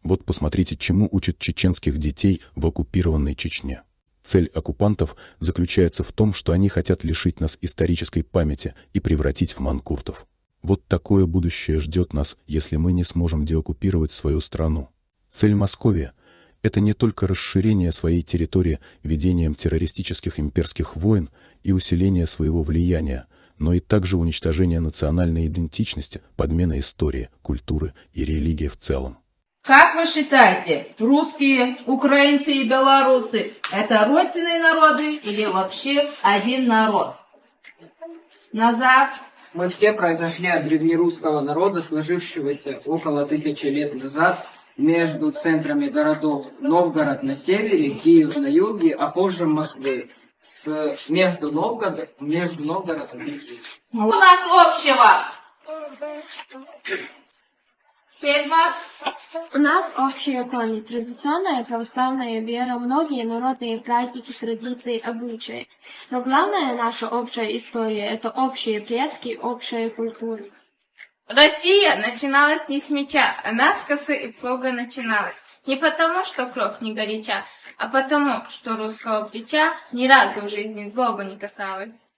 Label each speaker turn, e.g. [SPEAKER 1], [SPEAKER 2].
[SPEAKER 1] Вот посмотрите, чему учат чеченских детей в оккупированной Чечне. Цель оккупантов заключается в том, что они хотят лишить нас исторической памяти и превратить в манкуртов. Вот такое будущее ждет нас, если мы не сможем деоккупировать свою страну. Цель Московии – это не только расширение своей территории ведением террористических имперских войн и усиление своего влияния, но и также уничтожение национальной идентичности, подмена истории, культуры и религии в целом.
[SPEAKER 2] Как вы считаете, русские, украинцы и белорусы – это родственные народы или вообще один народ? Назад.
[SPEAKER 3] Мы все произошли от древнерусского народа, сложившегося около 1000 лет назад между центрами городов Новгород на севере, Киев на юге, а позже Москвы, между Новгородом и Киевом.
[SPEAKER 2] У нас общего. Федма.
[SPEAKER 4] У нас общие корни, традиционная православная вера, многие народные праздники, традиции, обычаи. Но главная наша общая история – это общие предки, общая культура.
[SPEAKER 5] Россия начиналась не с меча, она с косы и плуга начиналась. Не потому, что кровь не горяча, а потому, что русского плеча ни разу в жизни злоба не касалась.